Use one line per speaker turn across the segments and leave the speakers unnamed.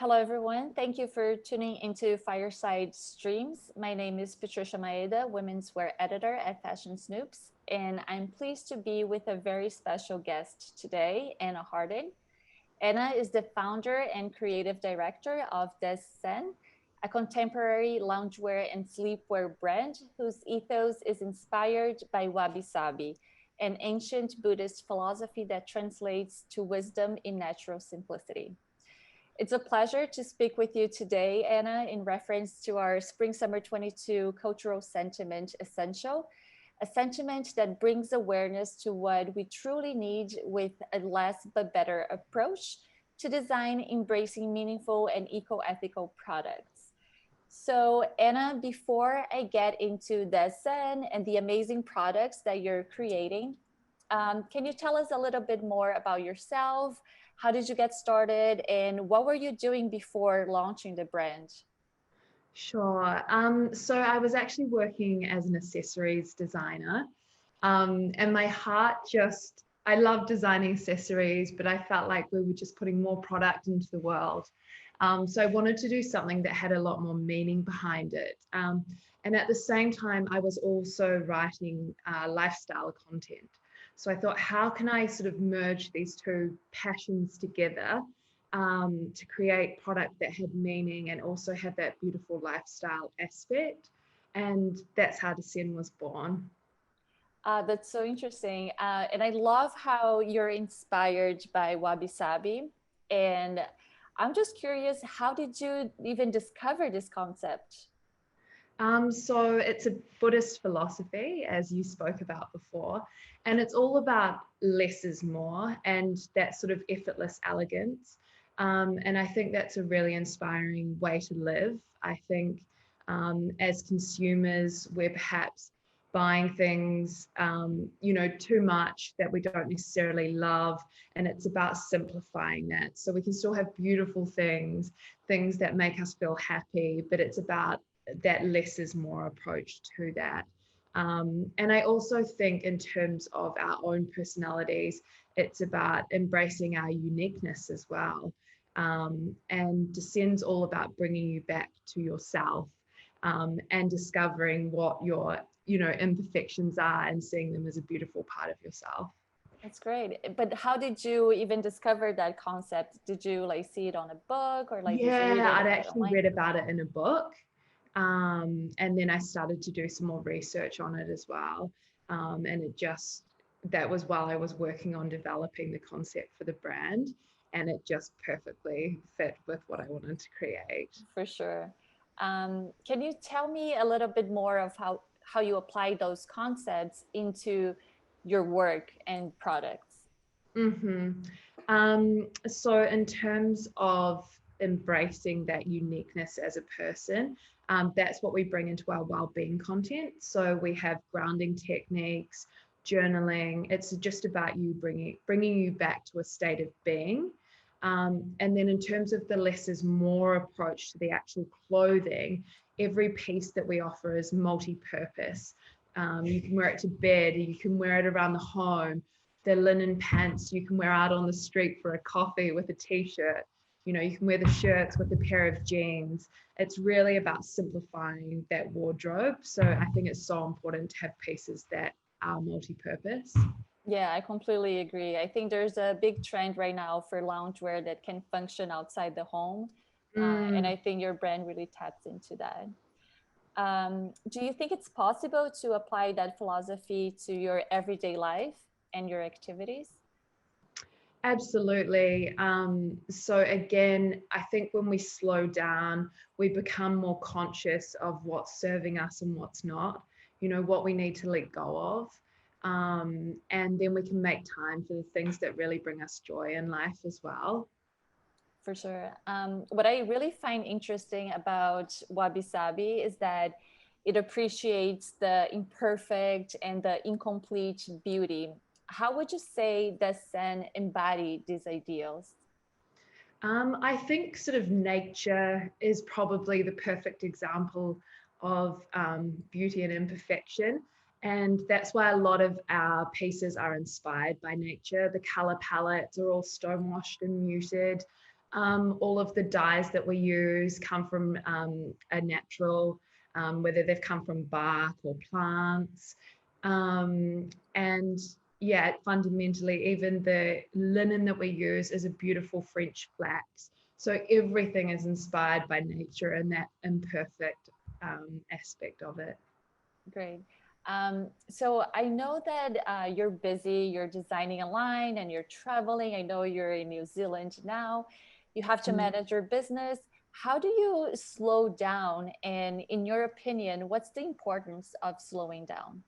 Hello, everyone. Thank you for tuning into Fireside Streams. My name is Patricia Maeda, Womenswear Editor at Fashion Snoops, and I'm pleased to be with a very special guest today, Anna Harding. Anna is the founder and creative director of Des Sen, a contemporary loungewear and sleepwear brand whose ethos is inspired by Wabi-Sabi, an ancient Buddhist philosophy that translates to wisdom in natural simplicity. It's a pleasure to speak with you today, Anna, in reference to our Spring Summer 22 cultural sentiment essential, a sentiment that brings awareness to what we truly need with a less but better approach to design, embracing meaningful and eco-ethical products. So, Anna, before I get into Des Sen and the amazing products that you're creating, can you tell us a little bit more about yourself? How did you get started, and what were you doing before launching the brand?
Sure. So I was actually working as an accessories designer, and my heart I love designing accessories, but I felt like we were just putting more product into the world. So I wanted to do something that had a lot more meaning behind it. And at the same time, I was also writing lifestyle content. So I thought, how can I sort of merge these two passions together to create product that had meaning and also have that beautiful lifestyle aspect? And that's how Des Sen was born.
That's so interesting. And I love how you're inspired by Wabi-Sabi. And I'm just curious, how did you even discover this concept?
So it's a Buddhist philosophy, as you spoke about before, and it's all about less is more and that sort of effortless elegance. And I think that's a really inspiring way to live. I think as consumers, we're perhaps buying things, too much that we don't necessarily love, and it's about simplifying that. So we can still have beautiful things that make us feel happy, but it's about that less is more approach to that. And I also think in terms of our own personalities, it's about embracing our uniqueness as well. And Des Sen's all about bringing you back to yourself, and discovering what your imperfections are and seeing them as a beautiful part of yourself.
That's great. But how did you even discover that concept? Did you like see it on a book, or like did you read
Yeah,
it
I'd
about
actually
online?
read about it in a book. And then I started to do some more research on it as well. And that was while I was working on developing the concept for the brand. And it just perfectly fit with what I wanted to create.
For sure. Can you tell me a little bit more of how you apply those concepts into your work and products?
Mm-hmm. So in terms of embracing that uniqueness as a person, that's what we bring into our well-being content. So we have grounding techniques, journaling. It's just about you bringing you back to a state of being. And then in terms of the less is more approach to the actual clothing, every piece that we offer is multi-purpose. You can wear it to bed, you can wear it around the home. The linen pants you can wear out on the street for a coffee with a t-shirt. You can wear the shirts with a pair of jeans. It's really about simplifying that wardrobe. So I think it's so important to have pieces that are multi-purpose.
Yeah, I completely agree. I think there's a big trend right now for loungewear that can function outside the home. And
Mm.
I think your brand really taps into that. Do you think it's possible to apply that philosophy to your everyday life and your activities?
Absolutely. So again, I think when we slow down, we become more conscious of what's serving us and what's not, what we need to let go of. And then we can make time for the things that really bring us joy in life as well.
For sure. What I really find interesting about Wabi Sabi is that it appreciates the imperfect and the incomplete beauty. How would you say Des Sen embody these ideals?
I think sort of nature is probably the perfect example of beauty and imperfection. And that's why a lot of our pieces are inspired by nature. The color palettes are all stonewashed and muted. All of the dyes that we use come from a natural, whether they've come from bark or plants. And yeah, fundamentally, even the linen that we use is a beautiful French flax. So everything is inspired by nature and that imperfect aspect of it.
Great. So I know that you're busy, you're designing a line and you're traveling. I know you're in New Zealand now. You have to manage your business. How do you slow down? And in your opinion, what's the importance of slowing down?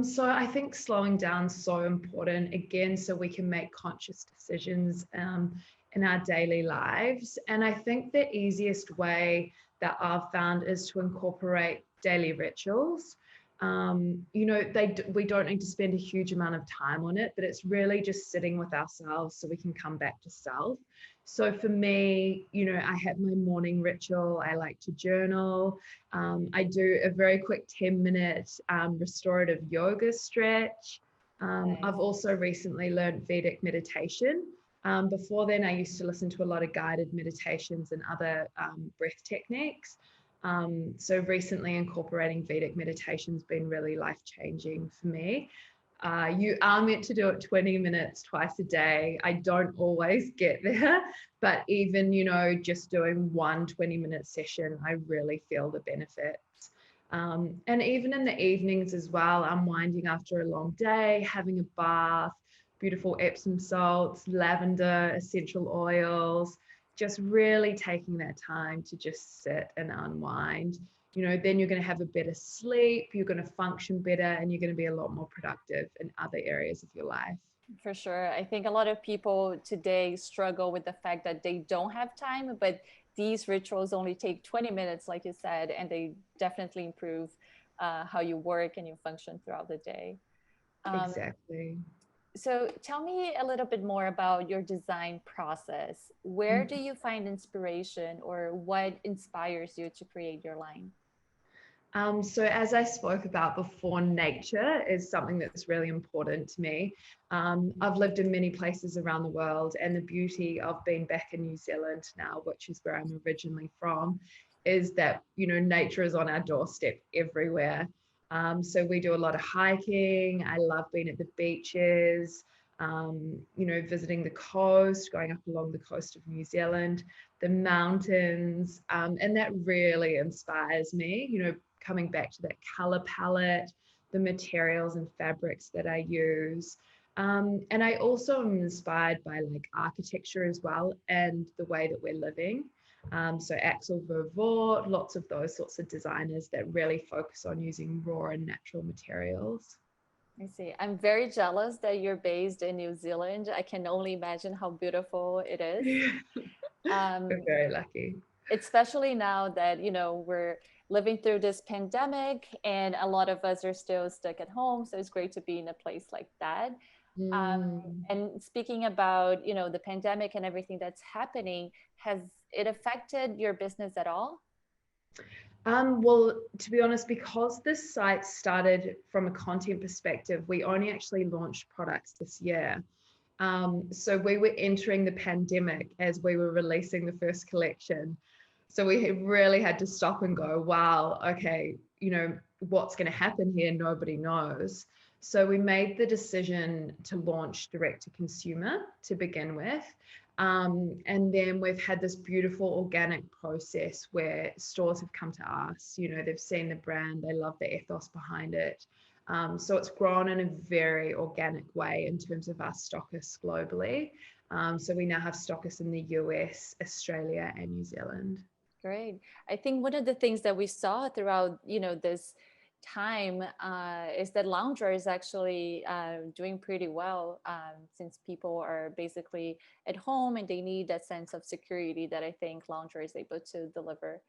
So I think slowing down is so important, again, so we can make conscious decisions in our daily lives. And I think the easiest way that I've found is to incorporate daily rituals. You know, we don't need to spend a huge amount of time on it, but it's really just sitting with ourselves so we can come back to self. So for me, you know, I have my morning ritual. I like to journal. I do a very quick 10-minute restorative yoga stretch.
Nice.
I've also recently learned Vedic meditation. Before then, I used to listen to a lot of guided meditations and other breath techniques. So recently incorporating Vedic meditation has been really life-changing for me. You are meant to do it 20 minutes twice a day. I don't always get there, but even, you know, just doing one 20-minute session, I really feel the benefits. And even in the evenings as well, unwinding after a long day, having a bath, beautiful Epsom salts, lavender, essential oils, just really taking that time to just sit and unwind. You know, then you're going to have a better sleep, you're going to function better, and you're going to be a lot more productive in other areas of your life.
For sure. I think a lot of people today struggle with the fact that they don't have time, but these rituals only take 20 minutes, like you said, and they definitely improve how you work and you function throughout the day.
Exactly.
So tell me a little bit more about your design process. Where do you find inspiration, or what inspires you to create your line?
So as I spoke about before, nature is something that's really important to me. I've lived in many places around the world, and the beauty of being back in New Zealand now, which is where I'm originally from, is that, you know, nature is on our doorstep everywhere. So we do a lot of hiking. I love being at the beaches, you know, visiting the coast, going up along the coast of New Zealand, the mountains, and that really inspires me, you know, coming back to that color palette, the materials and fabrics that I use. And I also am inspired by like architecture as well, and the way that we're living. So Axel Vervoort, lots of those sorts of designers that really focus on using raw and natural materials.
I see. I'm very jealous that you're based in New Zealand. I can only imagine how beautiful it is.
We're very lucky.
Especially now that, you know, we're living through this pandemic and a lot of us are still stuck at home. So it's great to be in a place like that. And speaking about, you know, the pandemic and everything that's happening, has it affected your business at all?
Well, to be honest, because this site started from a content perspective, we only actually launched products this year. So we were entering the pandemic as we were releasing the first collection. So we really had to stop and go, wow, okay, you know, what's going to happen here? Nobody knows. So we made the decision to launch direct to consumer to begin with. And then we've had this beautiful organic process where stores have come to us, you know, they've seen the brand, they love the ethos behind it. So it's grown in a very organic way in terms of our stockists globally. So we now have stockists in the US, Australia, and New Zealand.
Great. I think one of the things that we saw throughout, you know, this time is that loungewear is actually doing pretty well, since people are basically at home and they need that sense of security that I think loungewear is able to deliver.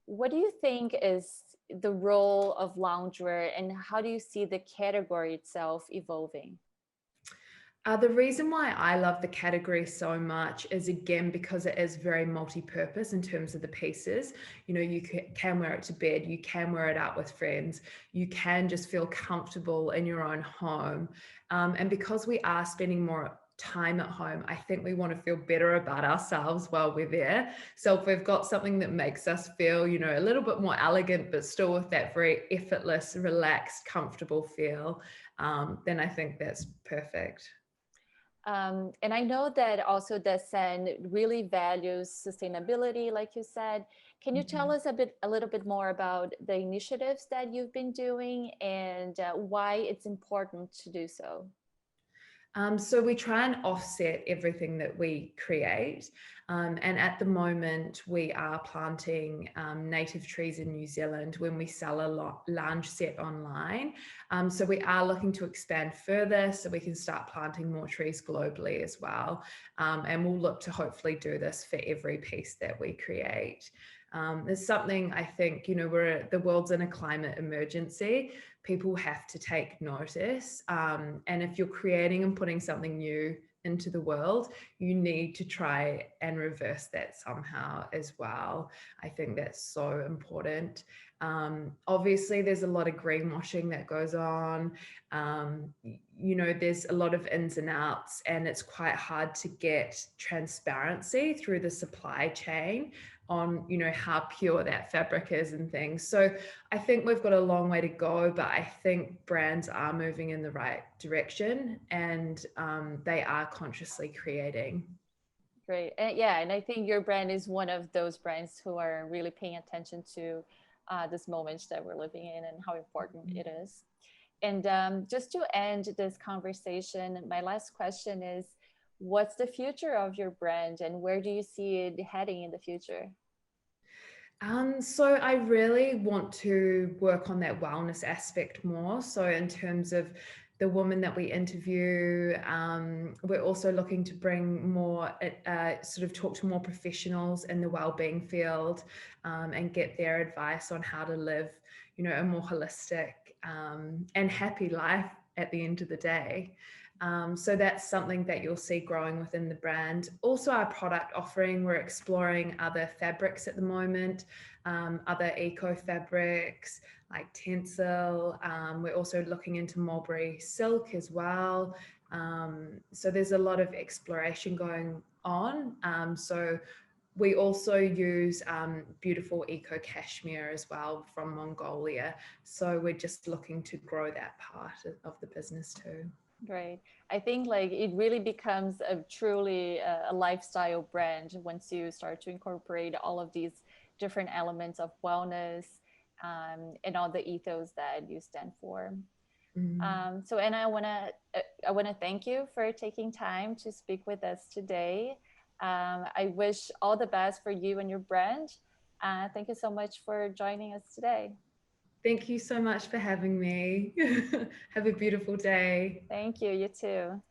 What do you think is the role of loungewear, and how do you see the category itself evolving?
The reason why I love the category so much is, again, because it is very multi-purpose in terms of the pieces. You know, you can wear it to bed, you can wear it out with friends, you can just feel comfortable in your own home. And because we are spending more time at home, I think we want to feel better about ourselves while we're there. So if we've got something that makes us feel, you know, a little bit more elegant, but still with that very effortless, relaxed, comfortable feel, then I think that's perfect.
And I know that also Des Sen really values sustainability, like you said. Can you tell us a little bit more about the initiatives that you've been doing and why it's important to do so?
So we try and offset everything that we create. And at the moment, we are planting native trees in New Zealand when we sell a lounge set online. So we are looking to expand further so we can start planting more trees globally as well. And we'll look to hopefully do this for every piece that we create. There's something I think, you know, the world's in a climate emergency. People have to take notice. And if you're creating and putting something new into the world, you need to try and reverse that somehow as well. I think that's so important. Obviously, there's a lot of greenwashing that goes on. You know, there's a lot of ins and outs, and it's quite hard to get transparency through the supply chain on, you know, how pure that fabric is and things. So I think we've got a long way to go, but I think brands are moving in the right direction, and they are consciously creating.
Great. Yeah, and I think your brand is one of those brands who are really paying attention to this moment that we're living in and how important it is. And just to end this conversation, my last question is, what's the future of your brand and where do you see it heading in the future?
So I really want to work on that wellness aspect more. So in terms of the woman that we interview, we're also looking to bring more, sort of talk to more professionals in the wellbeing field, and get their advice on how to live, you know, a more holistic and happy life at the end of the day. So that's something that you'll see growing within the brand. Also, our product offering, we're exploring other fabrics at the moment, other eco fabrics like tencel. We're also looking into mulberry silk as well. So there's a lot of exploration going on. So we also use beautiful eco cashmere as well from Mongolia. So we're just looking to grow that part of the business too.
Right. I think like it really becomes a truly a lifestyle brand once you start to incorporate all of these different elements of wellness and all the ethos that you stand for. So, and I want to thank you for taking time to speak with us today. I wish all the best for you and your brand. Thank you so much for joining us today.
Thank you so much for having me. Have a beautiful day.
Thank you. You too.